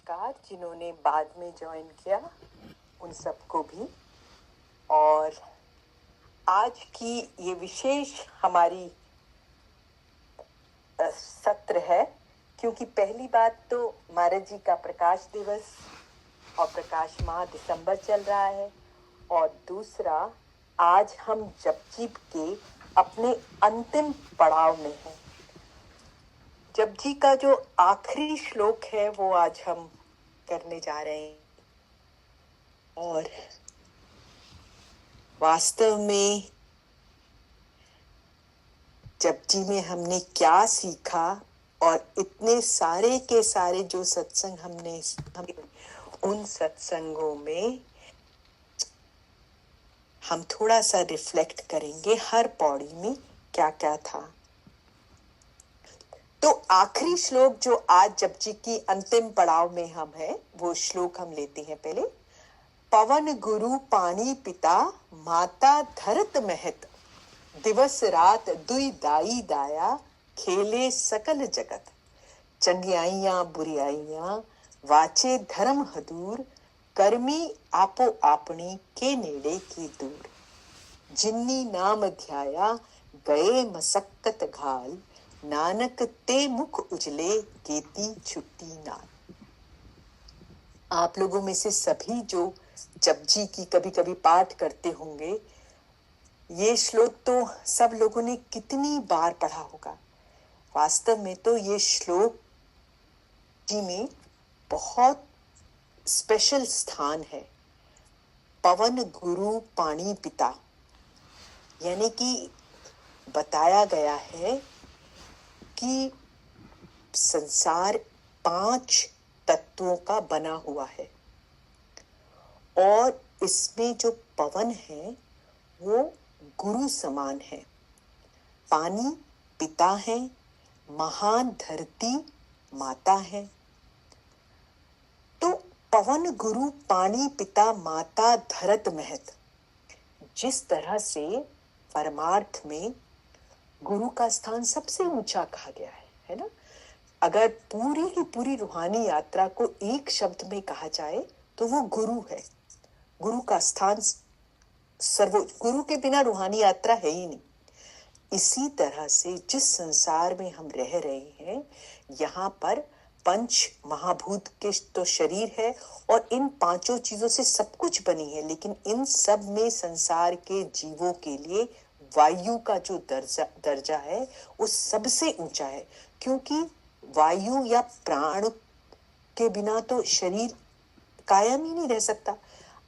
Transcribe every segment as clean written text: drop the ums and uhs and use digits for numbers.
नमस्कार जिन्होंने बाद में ज्वाइन किया उन सबको भी। और आज की ये विशेष हमारी सत्र है, क्योंकि पहली बात तो महाराज जी का प्रकाश दिवस और प्रकाश माह दिसंबर चल रहा है, और दूसरा आज हम जपजी के अपने अंतिम पड़ाव में हैं। जपजी का जो आखिरी श्लोक है वो आज हम करने जा रहे हैं। और वास्तव में जपजी में हमने क्या सीखा, और इतने सारे के सारे जो सत्संग हमने उन सत्संगों में हम थोड़ा सा रिफ्लेक्ट करेंगे हर पौड़ी में क्या क्या था। तो आखिरी श्लोक जो आज जपजी की अंतिम पड़ाव में हम हैं, वो श्लोक हम लेते हैं पहले। पवन गुरु पानी पिता माता धरत महत, दिवस रात दुई दाई दाया, खेले सकल जगत। चंगियाइयां बुरियाइयां वाचे धर्म हदूर, कर्मी आपो आपनी के नेड़े की दूर। जिन्नी नाम ध्याया गए मसक्कत घाल, नानक ते मुख उजले केती छुट्टी नाल। आप लोगों में से सभी जो जपजी की कभी कभी पाठ करते होंगे, ये श्लोक तो सब लोगों ने कितनी बार पढ़ा होगा। वास्तव में तो ये श्लोक जी में बहुत स्पेशल स्थान है। पवन गुरु पानी पिता, यानी कि बताया गया है कि संसार 5 तत्वों का बना हुआ है, और इसमें जो पवन है वो गुरु समान है, पानी पिता है, महान धरती माता है। तो पवन गुरु पानी पिता माता धरत महत, जिस तरह से परमार्थ में गुरु का स्थान सबसे ऊंचा कहा गया है ना। अगर पूरी की पूरी रूहानी यात्रा को एक शब्द में कहा जाए तो वो गुरु है। गुरु का स्थान सर्वोच्च, गुरु के बिना रूहानी यात्रा है ही नहीं। इसी तरह से जिस संसार में हम रह रहे हैं, यहाँ पर 5 महाभूत के तो शरीर है, और इन 5 चीजों से सब कुछ बनी है, लेकिन इन सब में संसार के जीवों के लिए वायु का जो दर्जा है वो सबसे ऊंचा है, क्योंकि वायु या प्राण के बिना तो शरीर कायम ही नहीं रह सकता।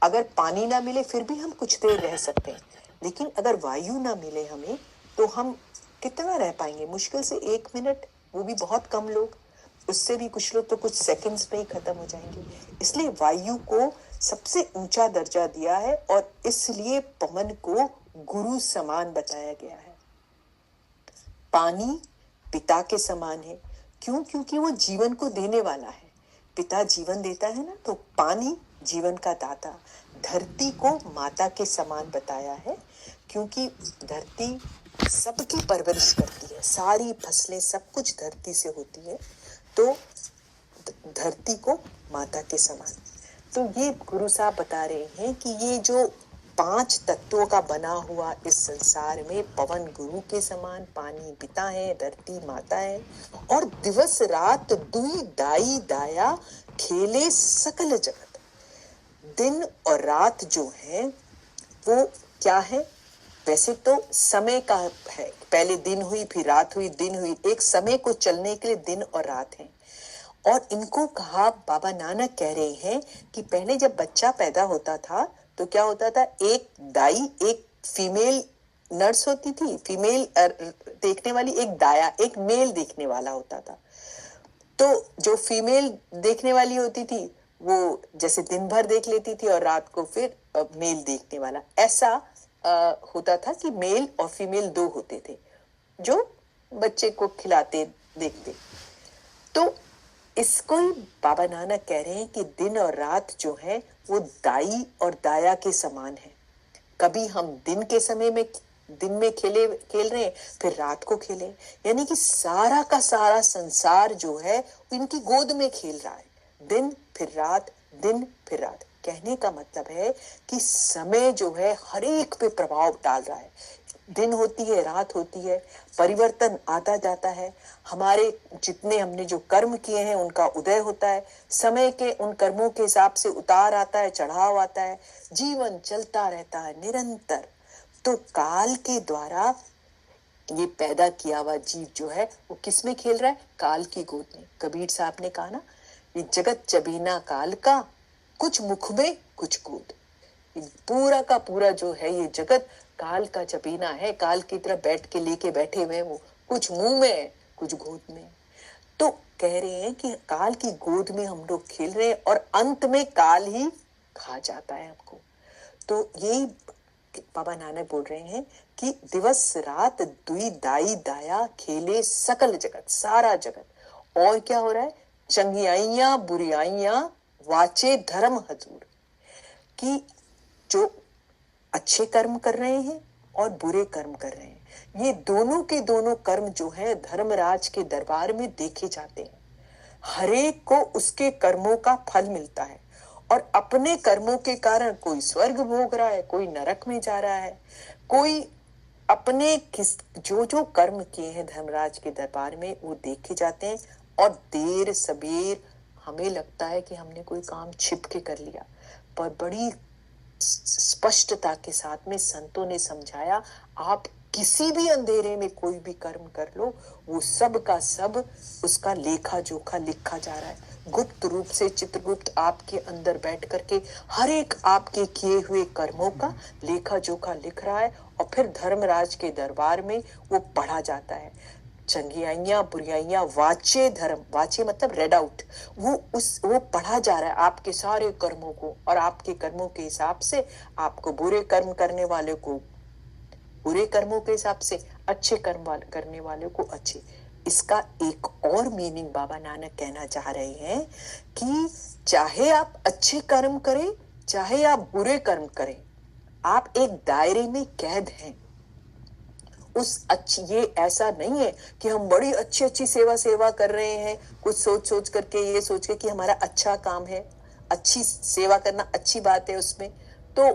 अगर पानी ना मिले फिर भी हम कुछ देर रह सकते हैं, लेकिन अगर वायु ना मिले हमें तो हम कितना रह पाएंगे? मुश्किल से 1 मिनट, वो भी बहुत कम लोग, उससे भी कुछ लोग तो कुछ सेकंड्स में ही खत्म हो जाएंगे। इसलिए वायु को सबसे ऊंचा दर्जा दिया है, और इसलिए पवन को गुरु समान बताया गया है। पानी पिता के समान है, क्यों? क्योंकि वो जीवन को देने वाला है। पिता जीवन देता है ना, तो पानी जीवन का दाता। धरती को माता के समान बताया है, क्योंकि धरती सबकी परवरिश करती है, सारी फसलें सब कुछ धरती से होती है, तो धरती को माता के समान। तो ये गुरु साहब बता रहे हैं कि ये जो 5 तत्वों का बना हुआ इस संसार में, पवन गुरु के समान, पानी पिता है, धरती माता है, और दिवस रात दुई दाई दाया, खेले सकल जगत। दिन और रात जो है वो क्या है? वैसे तो समय का है, पहले दिन हुई फिर रात हुई, दिन हुई, एक समय को चलने के लिए दिन और रात है। और इनको कहा, बाबा नानक कह रहे हैं कि पहले जब बच्चा पैदा होता था तो क्या होता था, एक दाई, एक फीमेल नर्स होती थी, फीमेल देखने वाली, एक दाया, एक मेल देखने वाला होता था। तो जो फीमेल देखने वाली होती थी वो जैसे दिन भर देख लेती थी, और रात को फिर मेल देखने वाला, ऐसा होता था कि मेल और फीमेल 2 होते थे जो बच्चे को खिलाते देखते। तो इसको ही बाबा नानक कह रहे हैं कि दिन और रात जो है वो दाई और दाया के समान है। कभी हम दिन के समय में दिन में खेल रहे हैं, फिर रात को खेले, यानी कि सारा का सारा संसार जो है इनकी गोद में खेल रहा है। दिन फिर रात, दिन फिर रात। कहने का मतलब है कि समय जो है हर एक पे प्रभाव डाल रहा है। दिन होती है, रात होती है, परिवर्तन आता जाता है। हमारे जितने हमने जो कर्म किए हैं उनका उदय होता है, समय के उन कर्मों के हिसाब से उतार आता है, चढ़ाव आता है, जीवन चलता रहता है निरंतर। तो काल के द्वारा ये पैदा किया हुआ जीव जो है वो किस में खेल रहा है? काल की गोद में। कबीर साहब ने कहा ना, ये जगत चबीना काल का, कुछ मुख में कुछ गोद। पूरा का पूरा जो है ये जगत काल का चबीना है, काल की तरफ बैठ के लेके बैठे हुए वो, कुछ मुंह में है, कुछ गोद में। तो कह रहे हैं कि काल की गोद में हम लोग खेल रहे हैं और अंत में काल ही खा जाता है हमको। तो यही बाबा नानक बोल रहे हैं कि दिवस रात दुई दाई दाया, खेले सकल जगत, सारा जगत। और क्या हो रहा है? चंगियाइयां बुरियाइयां, वाचे धर्म हजूर। कि जो अच्छे कर्म कर रहे हैं और बुरे कर्म कर रहे हैं, ये दोनों के दोनों कर्म जो है धर्मराज के दरबार में देखे जाते हैं। हरेक को उसके कर्मों का फल मिलता है और अपने कर्मों के कारण कोई स्वर्ग भोग रहा है, कोई नरक में जा रहा है, कोई अपने जो जो कर्म किए हैं धर्मराज के दरबार में वो देखे जाते हैं। और देर सबेर हमें लगता है कि हमने कोई काम छिप के कर लिया, पर बड़ी स्पष्टता के साथ में संतों ने समझाया, आप किसी भी अंधेरे में कोई भी कर्म कर लो, वो सब का सब उसका लेखा जोखा लिखा जा रहा है। गुप्त रूप से चित्रगुप्त आपके अंदर बैठ करके हर एक आपके किए हुए कर्मों का लेखा जोखा लिख रहा है और फिर धर्मराज के दरबार में वो पढ़ा जाता है। चंगियाइयां बुरियाइयां, वाचे धर्म, वाचे मतलब रेड आउट, वो पढ़ा जा रहा है आपके सारे कर्मों को, और आपके कर्मों के हिसाब से आपको बुरे कर्म करने वाले को बुरे कर्मों के हिसाब से, अच्छे कर्म करने वाले को अच्छे। इसका एक और मीनिंग बाबा नानक कहना चाह रहे हैं कि चाहे आप अच्छे कर्म करें चाहे आप बुरे कर्म करें, आप एक दायरे में कैद हैं। उस अच्छी, ये ऐसा नहीं है कि हम बड़ी अच्छी अच्छी सेवा कर रहे हैं, कुछ सोच करके, ये सोच के कि हमारा अच्छा काम है, अच्छी सेवा करना अच्छी बात है उसमें, तो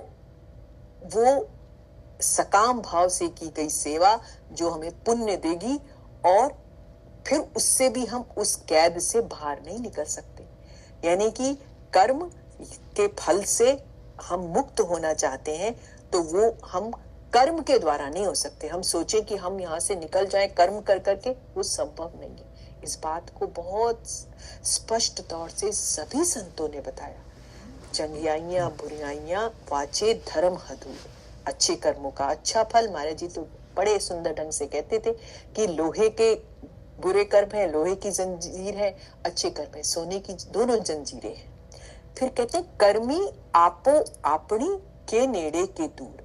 वो सकाम भाव से की गई सेवा जो हमें पुण्य देगी और फिर उससे भी हम उस कैद से बाहर नहीं निकल सकते। यानी कि कर्म के फल से हम मुक्त होना चाहते हैं तो वो हम कर्म के द्वारा नहीं हो सकते। हम सोचें कि हम यहाँ से निकल जाएं कर्म कर करके, वो संभव नहीं है। इस बात को बहुत स्पष्ट तौर से सभी संतों ने बताया। चंगियाइयां बुराइयां, वाचे धर्म हदूर। अच्छे कर्मों का अच्छा फल। महाराज जी तो बड़े सुंदर ढंग से कहते थे कि लोहे के बुरे कर्म है, लोहे की जंजीर है, अच्छे कर्म है सोने की, दोनों जंजीरें हैं। फिर कहते हैं कर्मी आपो अपनी के नेड़े के दूर।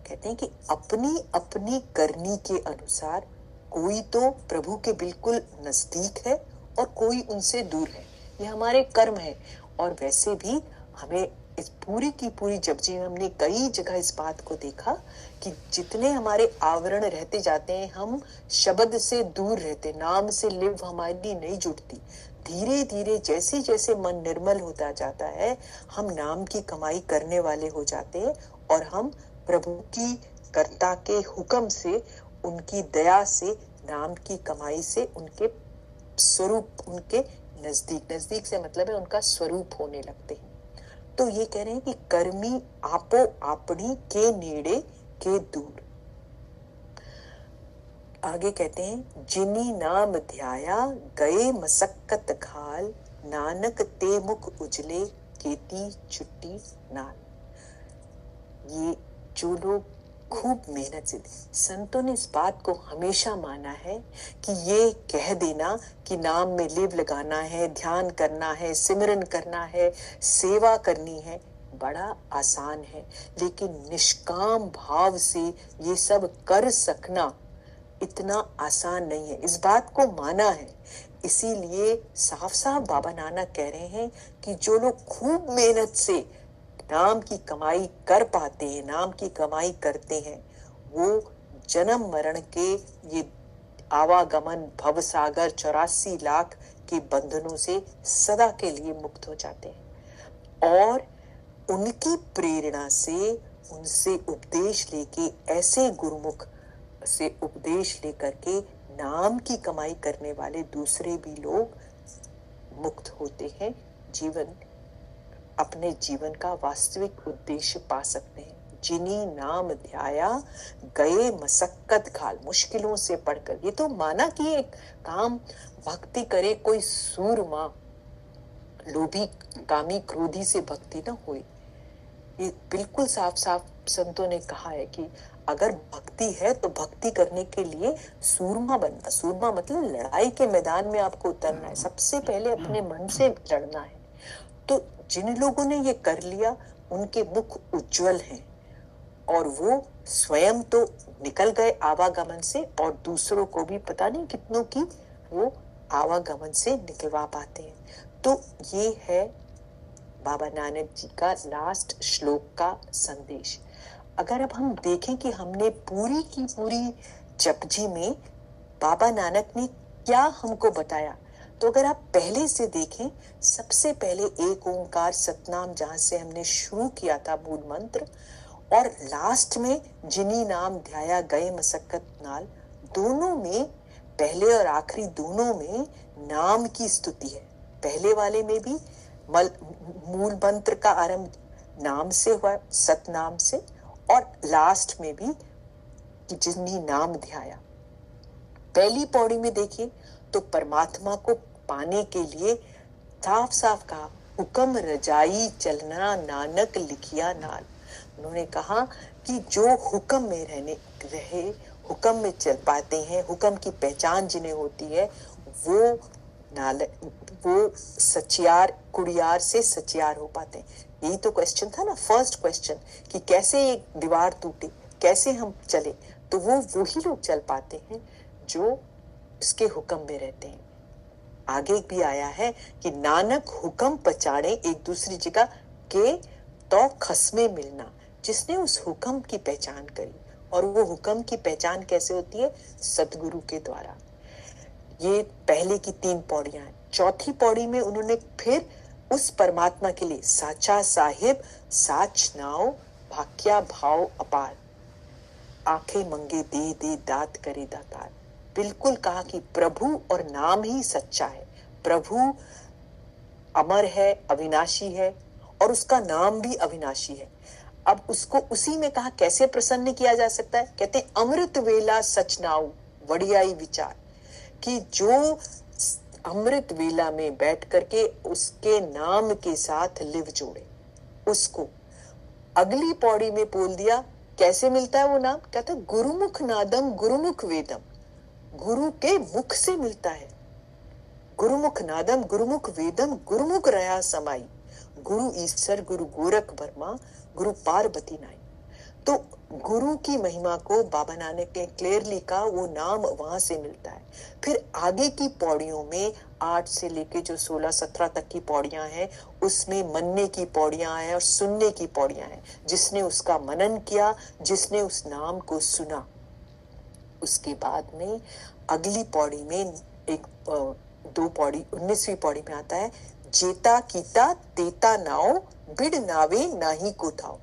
कहते हैं कि अपनी अपनी करनी के अनुसार कोई तो प्रभु के बिल्कुल नजदीक है और कोई उनसे दूर है। ये हमारे कर्म है। और वैसे भी हमें इस पूरी की पूरी जपजी में हमने कई जगह इस बात को देखा कि जितने हमारे आवरण रहते जाते हैं, हम शब्द से दूर रहते, नाम से लिव हमारी नहीं जुड़ती। धीरे धीरे जैसे जैसे मन निर्मल होता जाता है, हम नाम की कमाई करने वाले हो जाते हैं और हम प्रभु की कर्ता के हुक्म से, उनकी दया से, नाम की कमाई से उनके स्वरूप, उनके नजदीक, नजदीक से मतलब है उनका स्वरूप होने लगते हैं। तो ये कह रहे हैं कि कर्मी आपो अपनी के नेड़े के दूर। आगे कहते हैं जिनी नाम ध्याया गए मसक्कत घाल, नानक ते मुख उजले केती चुट्टी नाल। ये जो लोग खूब मेहनत से, संतों ने इस बात को हमेशा माना है कि ये कह देना कि नाम में लिव लगाना है, ध्यान करना है, सिमरन करना है, सेवा करनी है, बड़ा आसान है। लेकिन निष्काम भाव से ये सब कर सकना इतना आसान नहीं है। इस बात को माना है। इसीलिए साफ साफ बाबा नानक कह रहे हैं कि जो लोग खूब मेहनत से नाम की कमाई कर पाते हैं, नाम की कमाई करते हैं, वो जन्म मरण के ये आवागमन भवसागर 84 लाख के बंधनों से सदा के लिए मुक्त हो जाते हैं। और उनकी प्रेरणा से, उनसे उपदेश लेके, ऐसे गुरुमुख से उपदेश लेकर के नाम की कमाई करने वाले दूसरे भी लोग मुक्त होते हैं, जीवन, अपने जीवन का वास्तविक उद्देश्य पा सकते हैं। जिनी नाम ध्याया गए मसक्कत घाल, मुश्किलों से पढ़कर। ये तो माना कि एक काम भक्ति करे कोई सूरमा, लोभी कामी क्रोधी से भक्ति न होए। ये बिल्कुल साफ साफ संतों ने कहा है कि अगर भक्ति है तो भक्ति करने के लिए सूरमा बनना। सूरमा मतलब लड़ाई के मैदान में आपको उतरना है, सबसे पहले अपने मन से लड़ना है। तो जिन लोगों ने ये कर लिया उनके मुख उज्जवल हैं, और वो स्वयं तो निकल गए आवागमन से, और दूसरों को भी पता नहीं कितनों की वो आवागमन से निकलवा पाते हैं। तो ये है बाबा नानक जी का लास्ट श्लोक का संदेश। अगर अब हम देखें कि हमने पूरी की पूरी जपजी में बाबा नानक ने क्या हमको बताया, तो अगर आप पहले से देखें, सबसे पहले एक ओंकार सतनाम, जहां से हमने शुरू किया था मूल मंत्र, और लास्ट में जिनी नाम ध्याया गए मसक्कत नाल, दोनों में, पहले और आखिरी दोनों में नाम की स्तुति है। पहले वाले में भी मूल मंत्र का आरंभ नाम से हुआ, सतनाम से, और लास्ट में भी कि जिनी नाम ध्याया। पहली पौड़ी में देखिए तो परमात्मा को पाने के लिए साफ साफ कहा, हुक्म रजाई चलना नानक लिखिया नाल। उन्होंने कहा कि जो हुक्म में रहे, हुक्म में चल पाते हैं, हुक्म की पहचान जिन्हें होती है, वो सचियार, कुड़ियार से सचियार हो पाते हैं। यही तो क्वेश्चन था ना, फर्स्ट क्वेश्चन, कि कैसे एक दीवार टूटे, कैसे हम चले। तो वो वही लोग चल पाते हैं जो उसके हुक्म में रहते हैं। आगे भी आया है कि नानक हुक्म पचाड़े, एक दूसरी जगह के तो खसमे मिलना, जिसने उस हुक्म की पहचान करी। और वो हुक्म की पहचान कैसे होती है? सतगुरु के द्वारा। ये पहले की 3 पौड़ियां हैं। चौथी पौड़ी में उन्होंने फिर उस परमात्मा के लिए साचा साहिब साच नाव भाक्या भाव अपार, आंखें मंगे दे दे दात करे दातार। बिल्कुल कहा कि प्रभु और नाम ही सच्चा है। प्रभु अमर है, अविनाशी है, और उसका नाम भी अविनाशी है। अब उसको उसी में कहा कैसे प्रसन्न किया जा सकता है? कहते हैं अमृत वेला सचनाऊ वड़ियाई विचार, कि जो अमृत वेला में बैठ करके उसके नाम के साथ लिव जोड़े उसको। अगली पौड़ी में बोल दिया कैसे मिलता है वो नाम? कहता है गुरुमुख नादम गुरुमुख वेदम, गुरु के मुख से मिलता है। गुरुमुख नादम गुरुमुख वेदम, गुरुमुख रहा समाई, गुरु ईश्वर गुरु गोरख वर्मा, गुरु पार्वती नाई। तो गुरु की महिमा को बाबा नानक ने क्लियरली कहा, वो नाम वहां से मिलता है। फिर आगे की पौड़ियों में 8 से लेके जो 16-17 तक की पौड़ियां हैं, उसमें मनने की पौड़ियां हैं और सुनने की पौड़ियां हैं। जिसने उसका मनन किया, जिसने उस नाम को सुना। उसके बाद में अगली पौड़ी में 2 पौड़ी 19वीं पौड़ी में आता है, जेता कीता तेता नाओ बिड़ नावे नाही को थाओ,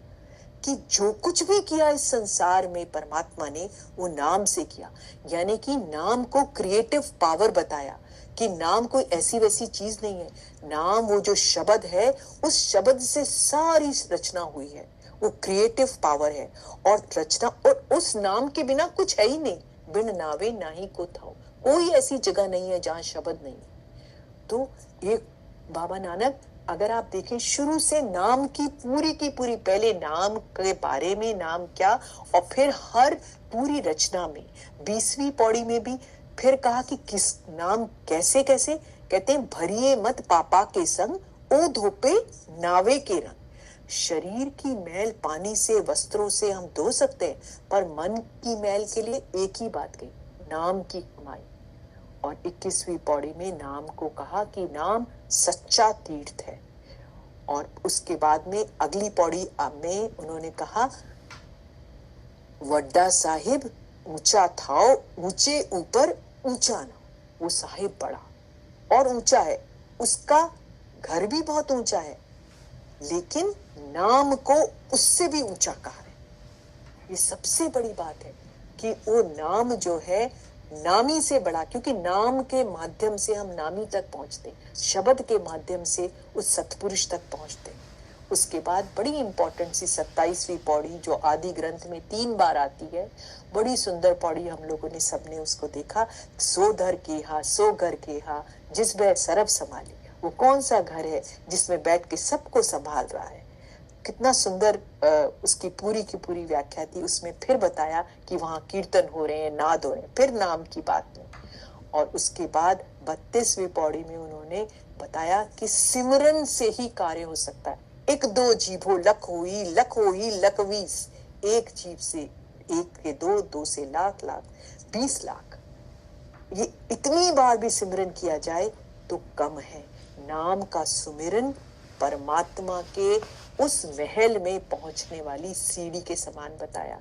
कि जो कुछ भी किया इस संसार में परमात्मा ने वो नाम से किया। यानी कि नाम को क्रिएटिव पावर बताया कि नाम कोई ऐसी वैसी चीज नहीं है। नाम वो जो शब्द है, उस शब्द से सारी रचना हुई है, वो क्रिएटिव पावर है। और रचना, और उस नाम के बिना कुछ है ही नहीं। बिन नावे नाही को थाओ, कोई ऐसी जगह नहीं है जहां शब्द नहीं है। तो ये बाबा नानक, अगर आप देखें शुरू से नाम की पूरी पहले नाम के बारे में, नाम क्या, और फिर हर पूरी रचना में 20वीं पौड़ी में भी फिर कहा कि किस नाम कैसे कैसे। कहते हैं भरिए मत पापा के संग, ओ धोपे नावे के रंग। शरीर की मैल पानी से, वस्त्रों से हम धो सकते हैं, पर मन की मैल के लिए एक ही बात कही, नाम की कमाई। और 21वीं पौड़ी में नाम को कहा कि नाम सच्चा तीर्थ है। और उसके बाद में अगली पौड़ी में उन्होंने कहा, वड्डा साहिब ऊंचा थाओ, ऊंचे ऊपर ऊंचा ना। वो साहिब बड़ा, और ऊंचा है, उसका घर भी बहुत ऊंचा है, लेकिन नाम को उससे भी ऊंचा कहा है। ये सबसे बड़ी बात है कि वो नाम जो है नामी से बड़ा, क्योंकि नाम के माध्यम से हम नामी तक पहुंचते, शब्द के माध्यम से उस सतपुरुष तक पहुंचते। उसके बाद बड़ी इंपॉर्टेंट सी 27वीं पौड़ी जो आदि ग्रंथ में 3 बार आती है, बड़ी सुंदर पौड़ी, हम लोगों ने सबने उसको देखा। सो धर केहा सो घर केहा जिस बै सरब संभाली। वो कौन सा घर है जिसमें बैठ के सबको संभाल रहा है। कितना सुंदर उसकी पूरी की पूरी व्याख्या थी। उसमें फिर बताया कि वहां कीर्तन हो रहे हैं, नाद हो रहे हैं, फिर नाम की बात नहीं। और उसके बाद 32वीं पौड़ी में उन्होंने बताया कि सिमरन से ही कार्य हो सकता है। एक दो जीभो लख हुई लख 20, एक जीभ से एक के दो, दो से लाख, लाख 20 लाख। ये इतनी बार भी सिमरन किया जाए तो कम है। नाम का सुमिरन परमात्मा के उस महल में पहुंचने वाली सीढ़ी के समान बताया।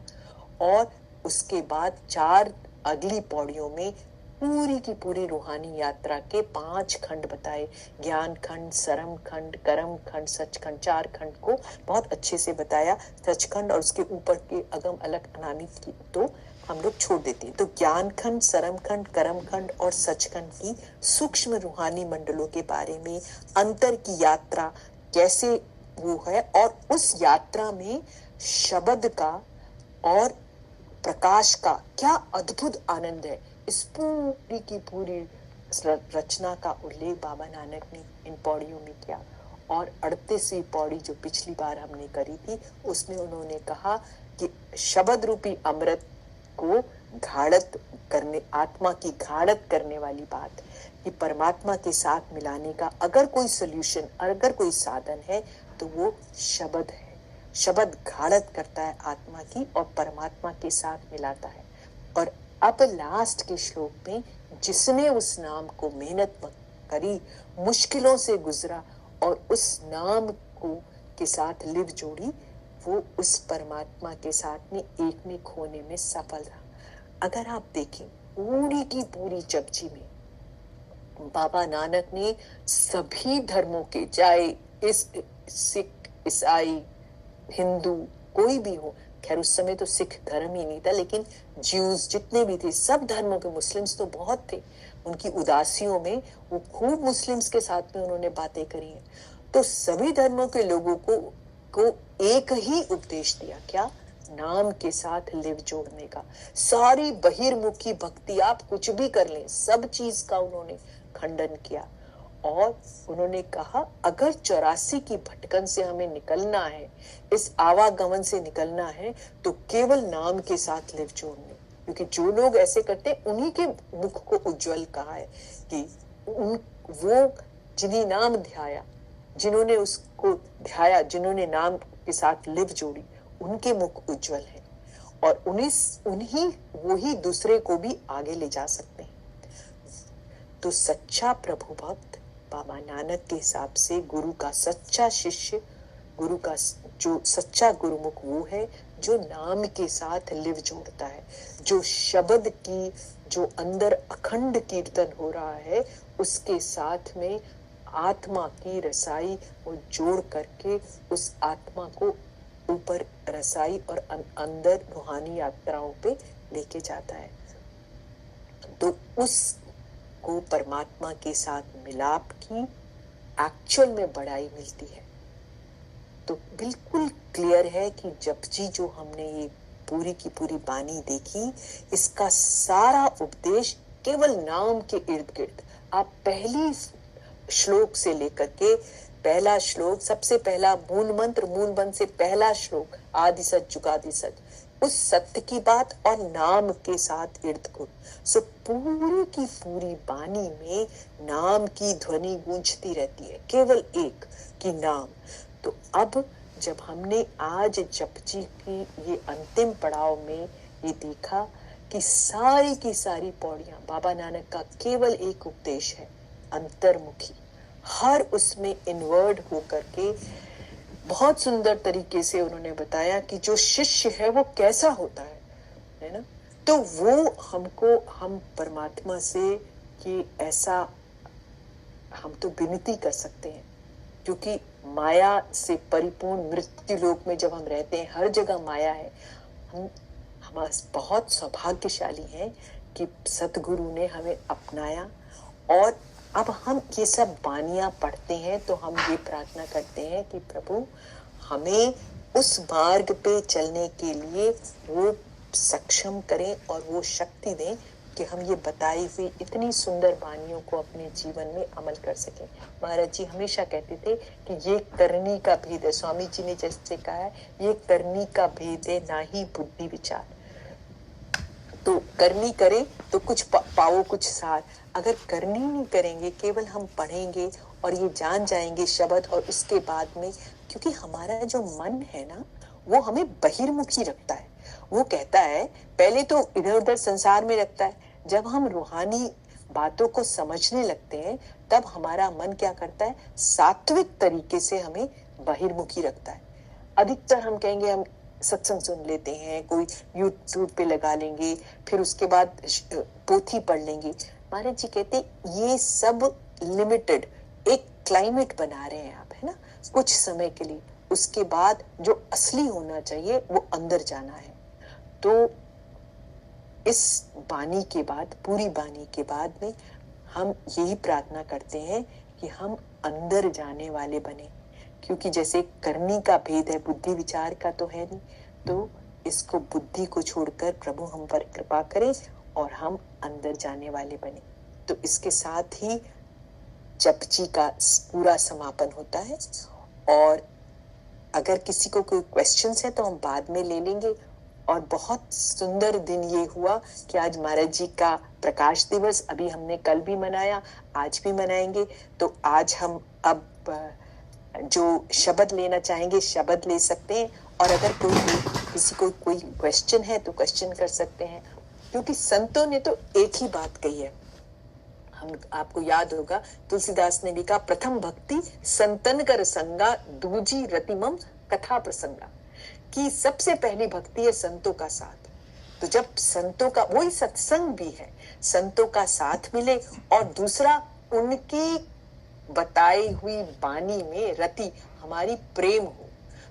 और उसके बाद 4 अगली पौड़ियों में पूरी की पूरी रूहानी यात्रा के 5 खंड बताए। ज्ञान खंड, सरम खंड, कर्म खंड, सचखंड, 4 खंड को बहुत अच्छे से बताया। सचखंड और उसके ऊपर के अगम अलग अनामी की तो हम लोग छोड़ देते हैं। तो ज्ञान खंड, सरम खंड, कर्म खंड और सचखंड की सूक्ष्म रूहानी मंडलों के बारे में, अंतर की यात्रा कैसे वो है, और उस यात्रा में शब्द का और प्रकाश का क्या अद्भुत आनंद है। इस पूरी की पूरी रचना का उल्लेख बाबा नानक ने इन पौड़ियों में किया। और 38वीं पौड़ी जो पिछली बार हमने करी थी, उसमें उन्होंने कहा कि शब्द रूपी अमृत को घाड़त करने, आत्मा की घाड़त करने वाली बात कि परमात्मा के साथ मिलाने का अगर कोई सोल्यूशन, अगर कोई साधन है तो वो शब्द है। शब्द घाड़त करता है आत्मा की और परमात्मा के साथ मिलाता है। और अब लास्ट के श्लोक में, जिसने उस नाम को मेहनत करी, मुश्किलों से गुजरा और उस नाम को के साथ लिव जोड़ी, वो उस परमात्मा के साथ में एक में खोने में सफल रहा। अगर आप देखें पूरी की पूरी जपजी में बाबा नानक ने सभी धर्मों के, चाहे इस सिख, ईसाई, हिंदू, कोई भी हो, खैर उस समय तो सिख धर्म ही नहीं था, लेकिन ज्यूज जितने भी थे, सब धर्मों के, मुस्लिम्स तो बहुत थे, उनकी उदासियों में वो खूब मुस्लिम्स के साथ में उन्होंने बातें करी हैं। तो सभी धर्मों के लोगों को एक ही उपदेश दिया, क्या? नाम के साथ लिव जोड़ने का। सारी बहिर्मुखी भक्ति आप कुछ भी कर लें, सब चीज का उन्होंने खंडन किया। और उन्होंने कहा अगर 84 की भटकन से हमें निकलना है, इस आवागमन से निकलना है, तो केवल नाम के साथ लिव जोड़ने। क्योंकि जो लोग ऐसे करते हैं उन्हीं के मुख को उज्जवल कहा है कि वो जिन्हें नाम ध्याया, जिन्होंने उसको ध्याया, जिन्होंने नाम के साथ लिव जोड़ी, उनके मुख उज्जवल है और उन्हीं वही दूसरे को भी आगे ले जा सकते हैं। तो सच्चा प्रभु भक्त बाबा नानक के हिसाब से गुरु का सच्चा शिष्य, गुरु का जो सच्चा गुरुमुख वो है जो नाम के साथ लिव जोड़ता है, जो शब्द की जो अंदर अखंड कीर्तन हो रहा है उसके साथ में आत्मा की रसाई वो जोड़ करके उस आत्मा को ऊपर रसाई और अंदर रूहानी यात्राओं पे लेके जाता है। तो उस को परमात्मा के साथ मिलाप की एक्चुअल में बढ़ाई मिलती है। तो बिल्कुल क्लियर है कि जपजी जो हमने ये पूरी की पूरी बानी देखी, इसका सारा उपदेश केवल नाम के इर्द गिर्द। आप पहली श्लोक से लेकर के पहला श्लोक, सबसे पहला मूल मंत्र से पहला श्लोक आदि सच जुगादि सच, उस सत्य की बात और नाम के साथ इर्द गिर्द। सो पूरी की पूरी बानी में नाम की ध्वनि गूंजती रहती है, केवल एक कि नाम। तो अब जब हमने आज जपजी की ये अंतिम पड़ाव में ये देखा कि सारी की सारी पौड़ियां बाबा नानक का केवल एक उपदेश है, अंतर्मुखी, हर उसमें इन्वर्ड होकर के बहुत सुंदर तरीके से उन्होंने बताया कि जो शिष्य है वो कैसा होता है ना। तो वो हमको, हम परमात्मा से कि ऐसा हम तो विनती कर सकते हैं, क्योंकि माया से परिपूर्ण मृत्यु लोक में जब हम रहते हैं, हर जगह माया है। हम बहुत सौभाग्यशाली हैं कि सतगुरु ने हमें अपनाया। और अब हम ये सब बानियां पढ़ते हैं तो हम ये प्रार्थना करते हैं कि प्रभु हमें उस मार्ग पे चलने के लिए वो सक्षम करें और वो शक्ति दें कि हम ये बताई हुई इतनी सुंदर बानियों को अपने जीवन में अमल कर सकें। महाराज जी हमेशा कहते थे कि ये करनी का भेद है, स्वामी जी ने जैसे कहा है, ये करनी का भेद है, ना ही बुद्धि विचार। तो करनी करें तो कुछ पाओ कुछ सार। अगर करनी नहीं करेंगे, केवल हम पढ़ेंगे और ये जान जाएंगे शब्द, और उसके बाद में, क्योंकि हमारा जो मन है ना, वो हमें बहिर्मुखी रखता है। वो कहता है, पहले तो इधर उधर संसार में रखता है। जब हम रूहानी बातों को समझने लगते हैं, तब हमारा मन क्या करता है, सात्विक तरीके से हमें बहिर्मुखी रखता है। अधिकतर हम कहेंगे हम सत्संग सुन लेते हैं, कोई यूट्यूब पे लगा लेंगे, फिर उसके बाद पोथी पढ़ लेंगे। महाराज जी कहते ये सब लिमिटेड एक क्लाइमेट बना रहे हैं आप, है ना, कुछ समय के लिए। उसके बाद जो असली होना चाहिए वो अंदर जाना है। तो इस बानी के बाद, पूरी बानी के बाद में हम यही प्रार्थना करते हैं कि हम अंदर जाने वाले बने, क्योंकि जैसे करनी का भेद है, बुद्धि विचार का तो है नहीं। तो इसको, बुद्धि को छोड़कर प्रभु हम पर कृपा करें और हम अंदर जाने वाले बने। तो इसके साथ ही जपजी का पूरा समापन होता है। और अगर किसी को कोई क्वेश्चंस है तो हम बाद में ले लेंगे। और बहुत सुंदर दिन ये हुआ कि आज महाराज जी का प्रकाश दिवस, अभी हमने कल भी मनाया, आज भी मनाएंगे। तो आज हम अब जो शब्द लेना चाहेंगे शब्द ले सकते हैं। और अगर किसी को कोई क्वेश्चन है तो क्वेश्चन कर सकते हैं, क्योंकि संतों ने तो एक ही बात कही है। हम, आपको याद होगा, तुलसीदास ने भी कहा, प्रथम भक्ति संतन कर संगा, दूजी रतिमम कथा प्रसंगा, कि सबसे पहली भक्ति है संतों का साथ। तो जब संतों का, वही सत्संग भी है, संतों का साथ मिले, और दूसरा उनकी बताई हुई वाणी में रति, हमारी प्रेम हो।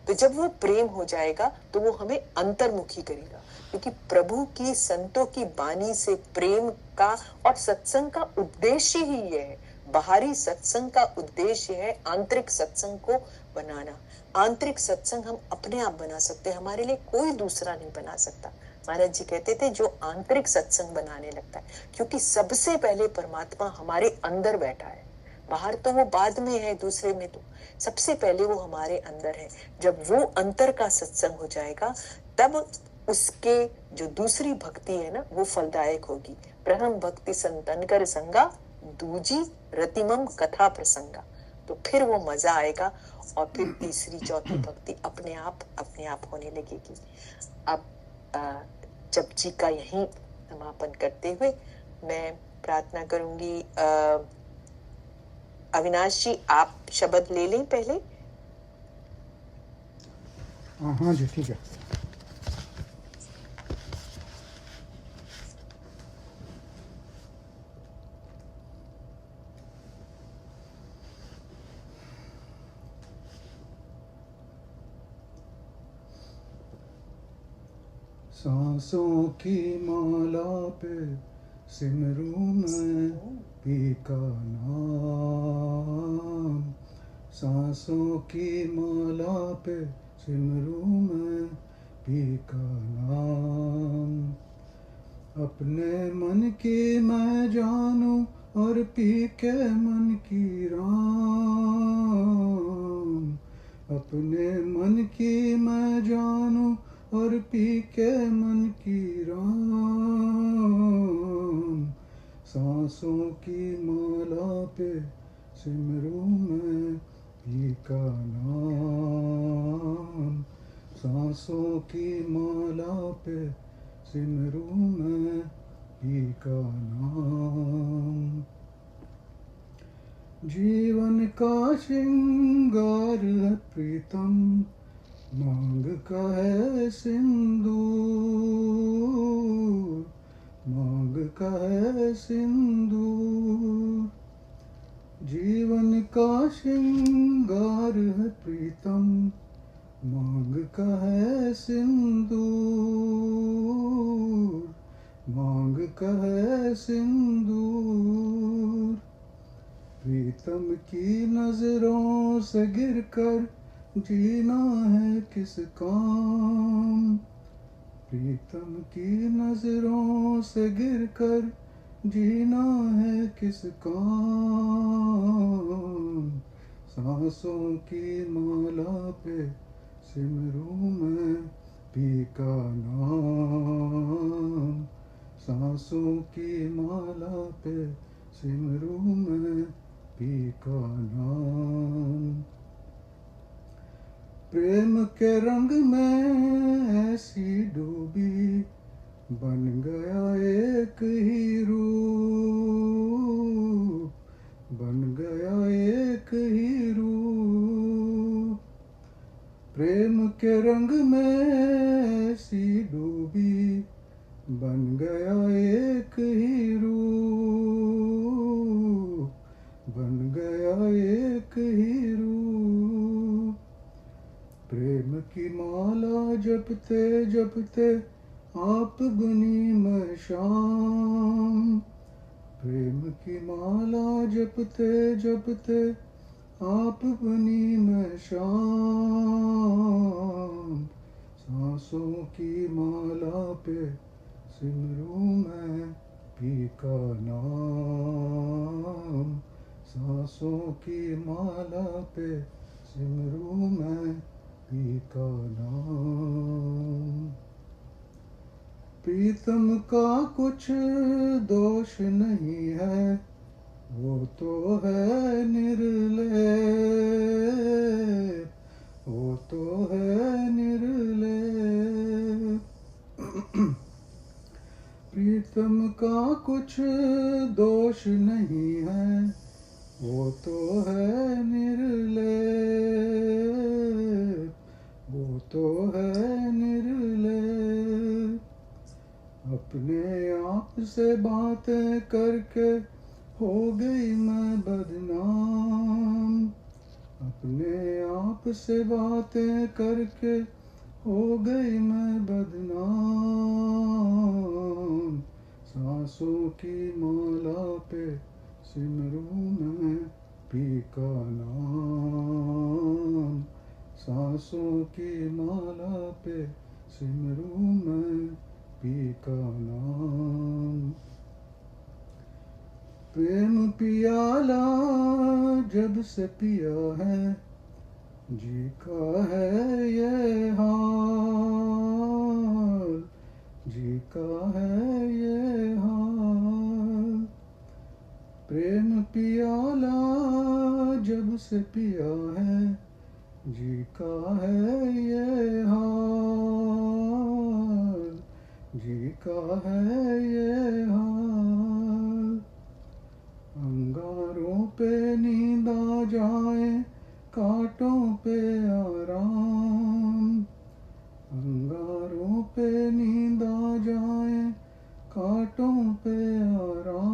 तो जब वो प्रेम हो जाएगा तो वो हमें अंतर्मुखी करेगा, क्योंकि प्रभु की, संतों की वाणी से प्रेम का और सत्संग का उद्देश्य ही ये है। बाहरी सत्संग का उद्देश्य है आंतरिक सत्संग को बनाना। आंतरिक सत्संग हम अपने आप बना सकते हैं, हमारे लिए कोई दूसरा नहीं बना सकता। महाराज जी कहते थे, जो आंतरिक सत्संग बनाने लगता है, क्योंकि सबसे पहले परमात्मा हमारे अंदर बैठा है, बाहर तो वो बाद में है, दूसरे में तो सबसे पहले वो हमारे अंदर है। जब वो अंतर का सत्संग हो जाएगा, तब उसके जो दूसरी भक्ति है ना, वो फलदायक होगी। प्रथम भक्ति संतन कर संगा, दूजी रतिमम कथा प्रसंगा। तो फिर वो मजा आएगा, और फिर तीसरी चौथी भक्ति अपने आप होने लगेगी। अब जपजी का यही समापन करते हुए मैं प्रार्थना करूंगी, अविनाश जी आप शब्द ले लें पहले। हाँ जी, ठीक है। सांसों की माला पे सिमरू मैं पी का नाम, सांसों की माला पे सिमरू मैं पी का नाम। अपने मन की मैं जानूं और पी के मन की राम, अपने मन की मैं जानूं और पी के मन की राम। सांसों की माला पे सिमरू मैं पी का नाम, सांसों की माला पे सिमरू मैं पी का नाम। जीवन का श्रृंगार है प्रीतम, मांग का है सिंदूर, मांग का है सिंदूर। जीवन का श्रृंगार है प्रीतम, मांग का है सिंदूर, मांग का है सिंदूर। प्रीतम की नजरों से गिरकर जीना है किस काम, प्रीतम की नजरों से गिरकर जीना है किस काम। सांसों की माला पे सिमरूं मैं पी का नाम, सांसों की माला पे सिमरूं मैं पी का नाम। प्रेम के रंग में ऐसी डूबी, बन गया एक ही रूप, बन गया एक ही रूप। प्रेम के रंग में ऐसी डूबी, बन गया एक ही रूप, बन गया एक ही रूप। प्रेम की माला जपते जपते आप बनी मैं शाम, प्रेम की माला जपते जपते आप बनी मैं शाम। सांसों की माला पे सिमरूं मैं पी का नाम, सांसों की माला पे सिमरूं मैं पी का नाम। प्रीतम का कुछ दोष नहीं है, वो तो है निर्लेप, वो तो है निर्लेप। प्रीतम का कुछ दोष नहीं है, वो तो है निर्लेप, वो तो है निर्लेप। अपने आप से बातें करके हो गई मैं बदनाम, अपने आप से बातें करके हो गई मैं बदनाम। सांसों की माला पे सिमरूं मैं पी का नाम, सांसों की माला पे सिमरूं मैं पी का नाम। प्रेम पियाला जब से पिया है, जी का है ये हाल, जी का है ये हाल। प्रेम पियाला जब से पिया है, जी का है ये हाल, जी का है ये हाल। अंगारों पे नींद आ जाए, कांटों पे आराम, अंगारों पे नींद आ जाए, कांटों पे आराम।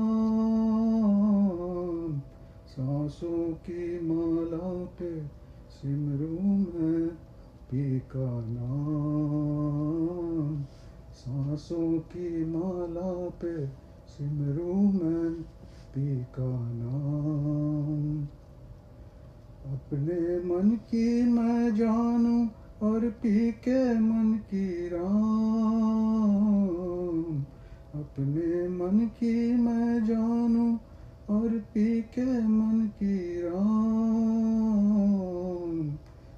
सांसों की माला पे सिमरूं मैं पी का नाम, सांसों की माला पे सिमरूं मैं पी का नाम। अपने मन की मैं जानूं और पी के मन की राम, अपने मन की मैं जानूं और पी के मन की राम।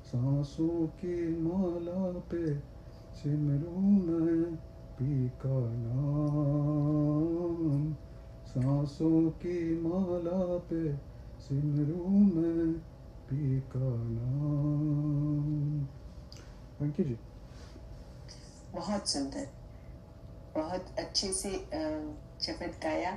सांसों की माला पे सिमरूं मैं पी का नाम, सांसों की माला पे सिमरूं मैं पी का नाम। थैंक यू जी। बहुत सुंदर, बहुत अच्छे से शब्द गाया।